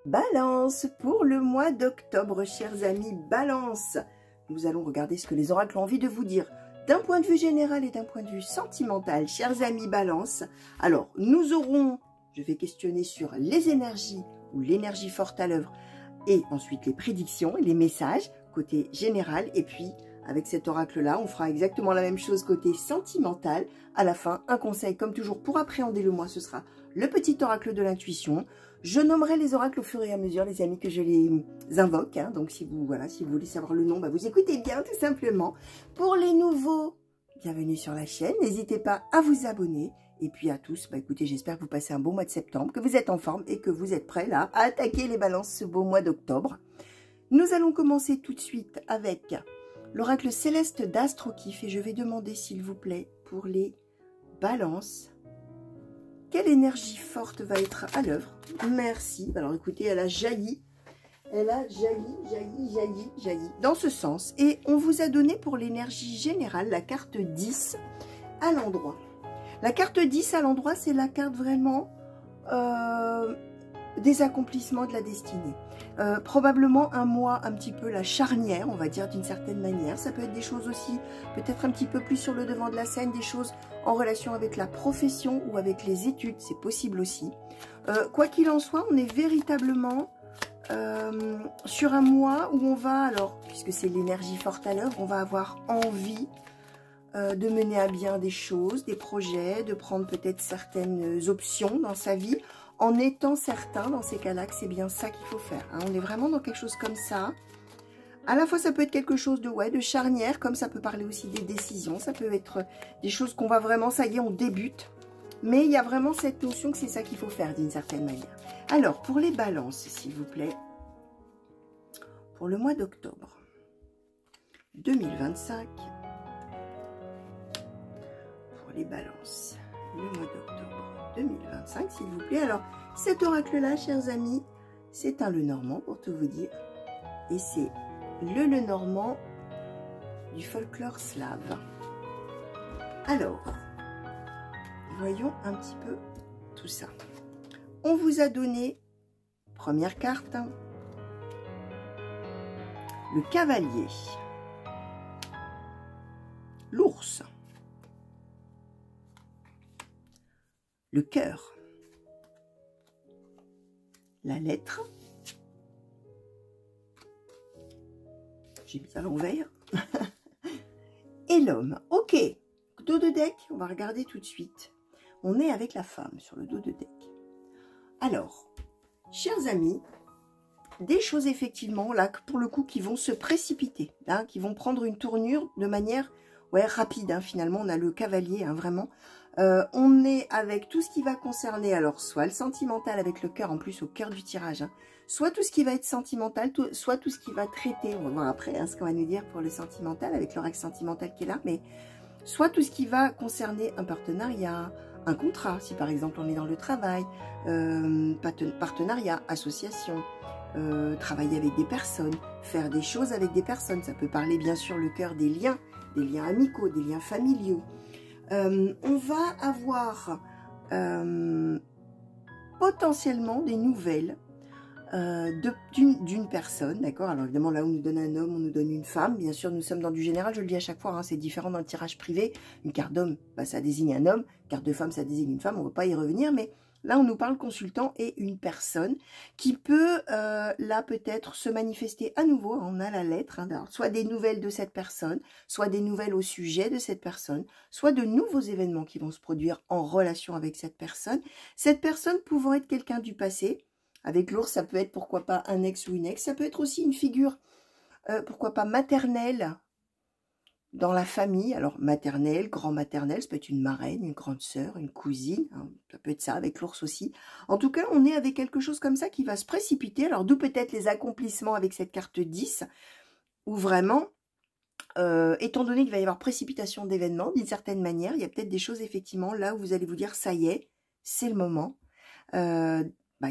Balance, pour le mois d'octobre, chers amis, Balance. Nous allons regarder ce que les oracles ont envie de vous dire d'un point de vue général et d'un point de vue sentimental, chers amis Balance. Alors, nous aurons, je vais questionner sur les énergies ou l'énergie forte à l'œuvre et ensuite les prédictions et les messages côté général. Et puis, avec cet oracle-là, on fera exactement la même chose côté sentimental. À la fin, un conseil, comme toujours, pour appréhender le mois, ce sera le petit oracle de l'intuition. Je nommerai les oracles au fur et à mesure, les amis, que je les invoque. Hein. Donc, si vous voulez savoir le nom, bah, vous écoutez bien, tout simplement. Pour les nouveaux, bienvenue sur la chaîne. N'hésitez pas à vous abonner. Et puis à tous, bah, écoutez, j'espère que vous passez un bon mois de septembre, que vous êtes en forme et que vous êtes prêts là à attaquer les balances ce beau mois d'octobre. Nous allons commencer tout de suite avec l'oracle céleste d'Astrokif et je vais demander, s'il vous plaît, pour les balances, quelle énergie forte va être à l'œuvre? Merci. Alors écoutez, elle a jailli. Elle a jailli dans ce sens. Et on vous a donné pour l'énergie générale la carte 10 à l'endroit. La carte 10 à l'endroit, c'est la carte vraiment des accomplissements de la destinée. Probablement un mois un petit peu la charnière, on va dire d'une certaine manière. Ça peut être des choses aussi, peut-être un petit peu plus sur le devant de la scène, des choses en relation avec la profession ou avec les études, c'est possible aussi. Quoi qu'il en soit, on est véritablement sur un mois où on va, alors, puisque c'est l'énergie forte à l'œuvre, on va avoir envie de mener à bien des choses, des projets, de prendre peut-être certaines options dans sa vie, en étant certain dans ces cas-là que c'est bien ça qu'il faut faire. Hein. On est vraiment dans quelque chose comme ça. À la fois, ça peut être quelque chose de charnière, comme ça peut parler aussi des décisions. Ça peut être des choses qu'on va vraiment, ça y est, on débute. Mais il y a vraiment cette notion que c'est ça qu'il faut faire d'une certaine manière. Alors, pour les balances, s'il vous plaît, pour le mois d'octobre 2025, pour les balances, le mois d'octobre 2025, s'il vous plaît. Alors, cet oracle-là, chers amis, c'est un Lenormand, pour tout vous dire. Et c'est le Lenormand du folklore slave. Alors, voyons un petit peu tout ça. On vous a donné, première carte, le cavalier, l'ours, le cœur, la lettre, j'ai mis à l'envers, et l'homme. Ok, dos de deck, on va regarder tout de suite. On est avec la femme sur le dos de deck. Alors, chers amis, des choses effectivement, là, pour le coup, qui vont se précipiter, hein, qui vont prendre une tournure de manière rapide. Hein, finalement, on a le cavalier, hein, vraiment. On est avec tout ce qui va concerner, alors, soit le sentimental avec le cœur, en plus au cœur du tirage, hein, soit tout ce qui va être sentimental, soit tout ce qui va traiter, on va voir après hein, ce qu'on va nous dire pour le sentimental, avec l'oracle sentimental qui est là, mais soit tout ce qui va concerner un partenariat, un contrat, si par exemple on est dans le travail, partenariat, association, travailler avec des personnes, faire des choses avec des personnes. Ça peut parler bien sûr le cœur des liens amicaux, des liens familiaux. On va avoir potentiellement des nouvelles d'une personne, d'accord. Alors évidemment là on nous donne un homme, on nous donne une femme, bien sûr nous sommes dans du général, je le dis à chaque fois, hein, c'est différent dans le tirage privé. Une carte d'homme, bah, ça désigne un homme, carte de femme ça désigne une femme, on ne va pas y revenir, mais là on nous parle consultant et une personne qui peut là peut-être se manifester à nouveau. On a la lettre, hein, alors, soit des nouvelles de cette personne, soit des nouvelles au sujet de cette personne, soit de nouveaux événements qui vont se produire en relation avec cette personne pouvant être quelqu'un du passé. Avec l'ours, ça peut être pourquoi pas un ex ou une ex. Ça peut être aussi une figure, pourquoi pas maternelle dans la famille. Alors maternelle, grand-maternelle, ça peut être une marraine, une grande sœur, une cousine. Hein, ça peut être ça avec l'ours aussi. En tout cas, on est avec quelque chose comme ça qui va se précipiter. Alors d'où peut-être les accomplissements avec cette carte 10, où vraiment, étant donné qu'il va y avoir précipitation d'événements, d'une certaine manière, il y a peut-être des choses effectivement là où vous allez vous dire, ça y est, c'est le moment.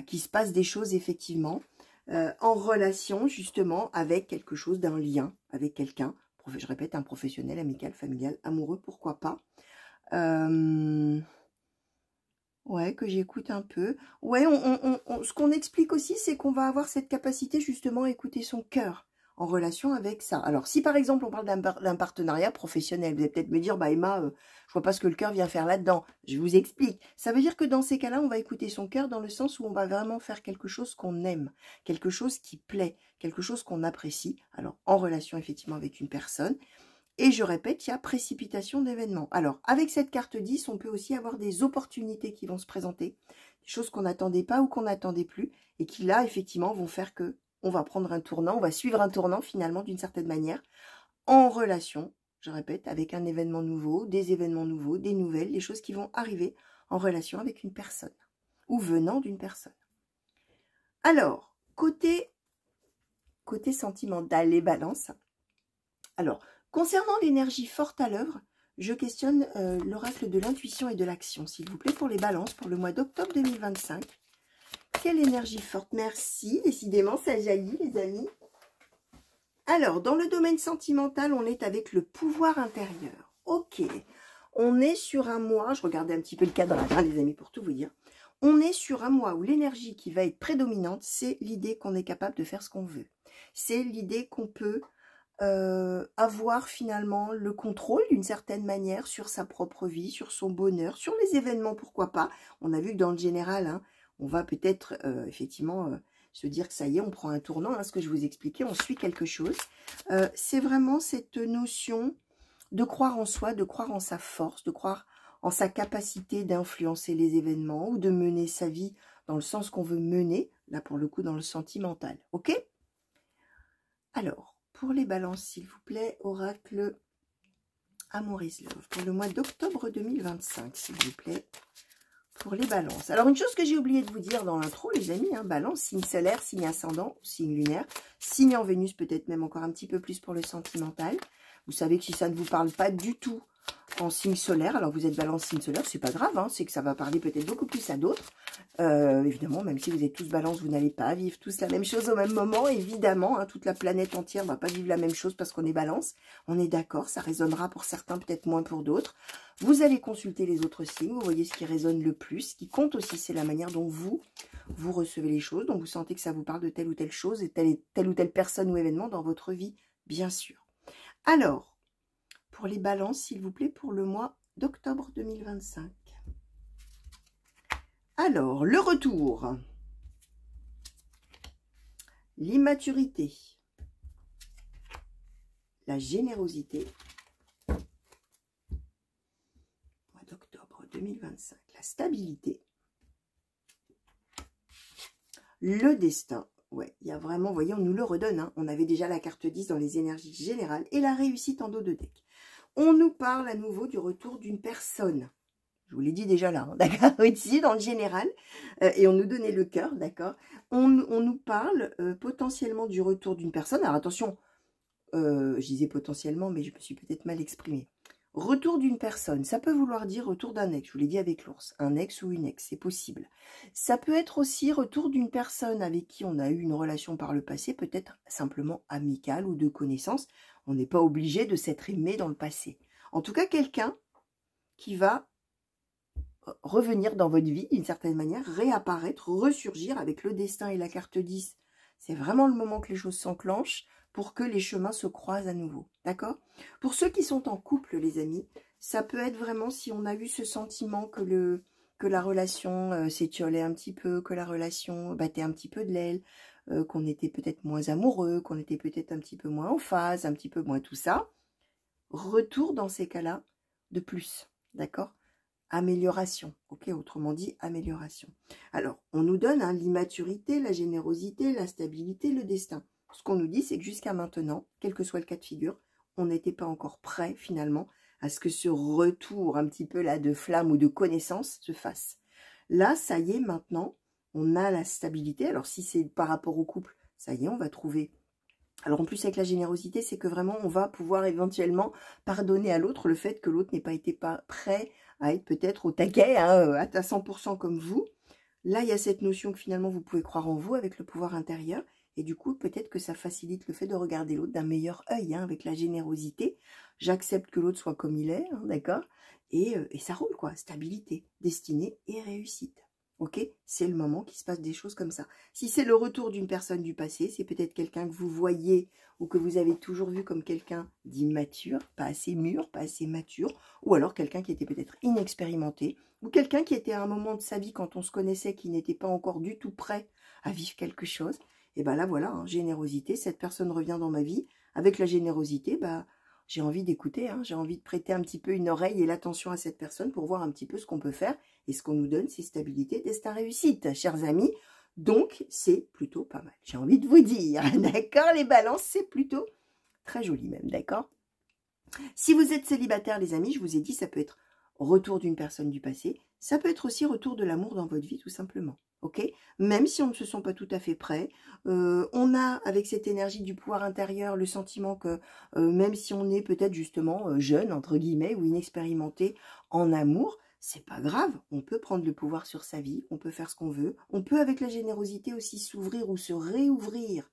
Qu'il se passe des choses effectivement en relation justement avec quelque chose, d'un lien avec quelqu'un, je répète, un professionnel, amical, familial, amoureux, pourquoi pas. Ouais, que j'écoute un peu. Ouais, ce qu'on explique aussi, c'est qu'on va avoir cette capacité justement à écouter son cœur en relation avec ça. Alors, si par exemple on parle d'un partenariat professionnel, vous allez peut-être me dire, bah Emma, je vois pas ce que le cœur vient faire là-dedans. Je vous explique. Ça veut dire que dans ces cas-là, on va écouter son cœur dans le sens où on va vraiment faire quelque chose qu'on aime, quelque chose qui plaît, quelque chose qu'on apprécie. Alors, en relation effectivement avec une personne. Et je répète, il y a précipitation d'événements. Alors, avec cette carte 10, on peut aussi avoir des opportunités qui vont se présenter, des choses qu'on n'attendait pas ou qu'on n'attendait plus, et qui là, effectivement, vont faire que on va prendre un tournant, on va suivre un tournant finalement d'une certaine manière, en relation, je répète, avec un événement nouveau, des événements nouveaux, des nouvelles, des choses qui vont arriver en relation avec une personne, ou venant d'une personne. Alors, côté sentimental, les balances. Alors, concernant l'énergie forte à l'œuvre, je questionne l'oracle de l'intuition et de l'action, s'il vous plaît, pour les balances, pour le mois d'octobre 2025. Quelle énergie forte? Merci, décidément, ça jaillit, les amis. Alors, dans le domaine sentimental, on est avec le pouvoir intérieur. Ok, on est sur un mois, je regardais un petit peu le cadrage, hein, les amis, pour tout vous dire. On est sur un mois où l'énergie qui va être prédominante, c'est l'idée qu'on est capable de faire ce qu'on veut. C'est l'idée qu'on peut avoir finalement le contrôle d'une certaine manière sur sa propre vie, sur son bonheur, sur les événements, pourquoi pas. On a vu que dans le général, hein, on va peut-être effectivement se dire que ça y est, on prend un tournant, hein, ce que je vous expliquais, on suit quelque chose. C'est vraiment cette notion de croire en soi, de croire en sa force, de croire en sa capacité d'influencer les événements ou de mener sa vie dans le sens qu'on veut mener, là pour le coup dans le sentimental, ok? Alors, pour les balances, s'il vous plaît, oracle Amour is Love, pour le mois d'octobre 2025, s'il vous plaît, pour les balances. Alors, une chose que j'ai oublié de vous dire dans l'intro, les amis, hein, balance, signe solaire, signe ascendant, signe lunaire, signe en Vénus, peut-être même encore un petit peu plus pour le sentimental. Vous savez que si ça ne vous parle pas du tout en signe solaire, alors vous êtes balance signe solaire, c'est pas grave, hein, c'est que ça va parler peut-être beaucoup plus à d'autres. Évidemment, même si vous êtes tous balance, vous n'allez pas vivre tous la même chose au même moment, évidemment, hein, toute la planète entière ne va pas vivre la même chose parce qu'on est balance, on est d'accord, ça résonnera pour certains, peut-être moins pour d'autres. Vous allez consulter les autres signes, vous voyez ce qui résonne le plus, ce qui compte aussi, c'est la manière dont vous recevez les choses, dont vous sentez que ça vous parle de telle ou telle chose, et telle ou telle personne ou événement dans votre vie, bien sûr. Alors, pour les balances, s'il vous plaît, pour le mois d'octobre 2025. Alors, le retour. L'immaturité. La générosité. Mois d'octobre 2025. La stabilité. Le destin. Ouais, il y a vraiment, vous voyez, on nous le redonne. Hein. On avait déjà la carte 10 dans les énergies générales et la réussite en dos de deck. On nous parle à nouveau du retour d'une personne. Je vous l'ai dit déjà là, hein, d'accord, ici dans le général. Et on nous donnait le cœur, d'accord. On nous parle potentiellement du retour d'une personne. Alors attention, je disais potentiellement, mais je me suis peut-être mal exprimée. Retour d'une personne, ça peut vouloir dire retour d'un ex, je vous l'ai dit avec l'ours, un ex ou une ex, c'est possible. Ça peut être aussi retour d'une personne avec qui on a eu une relation par le passé, peut-être simplement amicale ou de connaissance. On n'est pas obligé de s'être aimé dans le passé. En tout cas, quelqu'un qui va revenir dans votre vie d'une certaine manière, réapparaître, ressurgir avec le destin et la carte 10. C'est vraiment le moment que les choses s'enclenchent pour que les chemins se croisent à nouveau. D'accord? Pour ceux qui sont en couple, les amis, ça peut être vraiment si on a eu ce sentiment que la relation s'étiolait un petit peu, que la relation battait un petit peu de l'aile, qu'on était peut-être moins amoureux, qu'on était peut-être un petit peu moins en phase, un petit peu moins tout ça. Retour dans ces cas-là de plus. D'accord? Amélioration, ok, autrement dit, amélioration. Alors, on nous donne hein, l'immaturité, la générosité, la stabilité, le destin. Ce qu'on nous dit, c'est que jusqu'à maintenant, quel que soit le cas de figure, on n'était pas encore prêt, finalement, à ce que ce retour un petit peu là de flamme ou de connaissance se fasse. Là, ça y est, maintenant, on a la stabilité. Alors, si c'est par rapport au couple, ça y est, on va trouver... Alors en plus avec la générosité, c'est que vraiment on va pouvoir éventuellement pardonner à l'autre le fait que l'autre n'ait pas été prêt à être peut-être au taquet, hein, à 100% comme vous. Là, il y a cette notion que finalement vous pouvez croire en vous avec le pouvoir intérieur. Et du coup, peut-être que ça facilite le fait de regarder l'autre d'un meilleur œil, hein, avec la générosité. J'accepte que l'autre soit comme il est, hein, d'accord? et ça roule quoi, stabilité, destinée et réussite. Ok, c'est le moment qu'il se passe des choses comme ça. Si c'est le retour d'une personne du passé, c'est peut-être quelqu'un que vous voyez ou que vous avez toujours vu comme quelqu'un d'immature, pas assez mûr, pas assez mature, ou alors quelqu'un qui était peut-être inexpérimenté, ou quelqu'un qui était à un moment de sa vie quand on se connaissait, qui n'était pas encore du tout prêt à vivre quelque chose. Et bien là voilà, hein, générosité, cette personne revient dans ma vie. Avec la générosité, bah, j'ai envie d'écouter, hein, j'ai envie de prêter un petit peu une oreille et l'attention à cette personne pour voir un petit peu ce qu'on peut faire. Et ce qu'on nous donne, c'est stabilité, destin, réussite, chers amis. Donc, c'est plutôt pas mal. J'ai envie de vous dire, d'accord, les balances, c'est plutôt très joli même, d'accord? Si vous êtes célibataire, les amis, je vous ai dit, ça peut être retour d'une personne du passé. Ça peut être aussi retour de l'amour dans votre vie, tout simplement. Ok, même si on ne se sent pas tout à fait prêt, on a avec cette énergie du pouvoir intérieur le sentiment que même si on est peut-être justement jeune, entre guillemets, ou inexpérimenté en amour, c'est pas grave, on peut prendre le pouvoir sur sa vie, on peut faire ce qu'on veut, on peut avec la générosité aussi s'ouvrir ou se réouvrir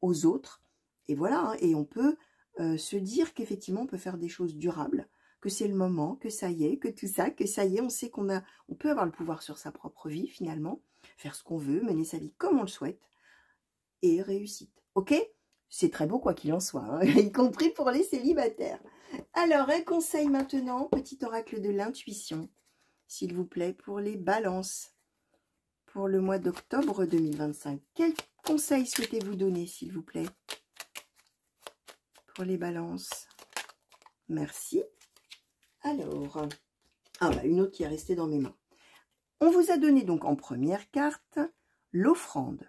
aux autres, et voilà, hein, et on peut se dire qu'effectivement on peut faire des choses durables, que c'est le moment, que ça y est, que tout ça, que ça y est, on sait on peut avoir le pouvoir sur sa propre vie finalement, faire ce qu'on veut, mener sa vie comme on le souhaite, et réussite. Ok? C'est très beau quoi qu'il en soit, hein, y compris pour les célibataires. Alors, un conseil maintenant, petit oracle de l'intuition, s'il vous plaît, pour les balances, pour le mois d'octobre 2025. Quel conseil souhaitez-vous donner, s'il vous plaît, pour les balances? Merci. Alors, une autre qui est restée dans mes mains. On vous a donné donc en première carte l'offrande.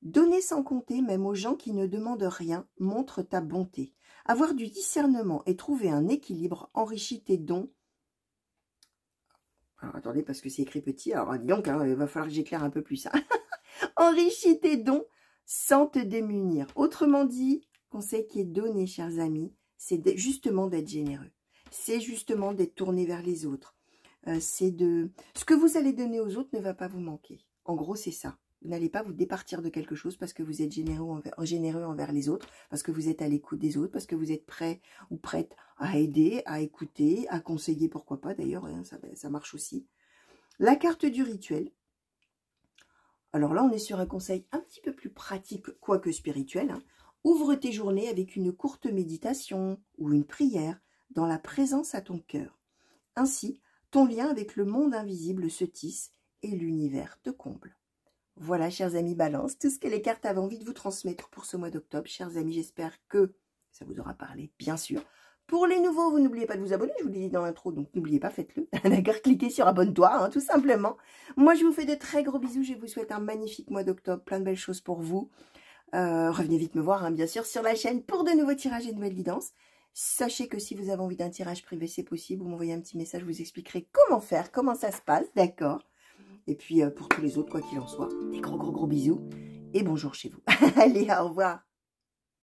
Donner sans compter, même aux gens qui ne demandent rien, montre ta bonté. Avoir du discernement et trouver un équilibre enrichit tes dons. Alors, attendez, parce que c'est écrit petit, alors dis donc, hein, il va falloir que j'éclaire un peu plus. Hein. Enrichis tes dons sans te démunir. Autrement dit, conseil qui est donné, chers amis, c'est justement d'être généreux. C'est justement d'être tourné vers les autres. C'est de... Ce que vous allez donner aux autres ne va pas vous manquer. En gros, c'est ça. Vous n'allez pas vous départir de quelque chose parce que vous êtes généreux envers les autres, parce que vous êtes à l'écoute des autres, parce que vous êtes prêt ou prête à aider, à écouter, à conseiller, pourquoi pas d'ailleurs, hein, ça marche aussi. La carte du rituel. Alors là, on est sur un conseil un petit peu plus pratique, quoique spirituel. Hein. Ouvre tes journées avec une courte méditation ou une prière dans la présence à ton cœur. Ainsi, ton lien avec le monde invisible se tisse et l'univers te comble. Voilà, chers amis Balance, tout ce que les cartes avaient envie de vous transmettre pour ce mois d'octobre. Chers amis, j'espère que ça vous aura parlé, bien sûr. Pour les nouveaux, vous n'oubliez pas de vous abonner, je vous l'ai dit dans l'intro, donc n'oubliez pas, faites-le. D'accord, cliquez sur abonne-toi, hein, tout simplement. Moi, je vous fais de très gros bisous, je vous souhaite un magnifique mois d'octobre, plein de belles choses pour vous. Revenez vite me voir, hein, bien sûr, sur la chaîne pour de nouveaux tirages et de nouvelles guidances. Sachez que si vous avez envie d'un tirage privé, c'est possible. Vous m'envoyez un petit message, je vous expliquerai comment faire, comment ça se passe, d'accord? Et puis, pour tous les autres, quoi qu'il en soit, des gros bisous et bonjour chez vous. Allez, au revoir.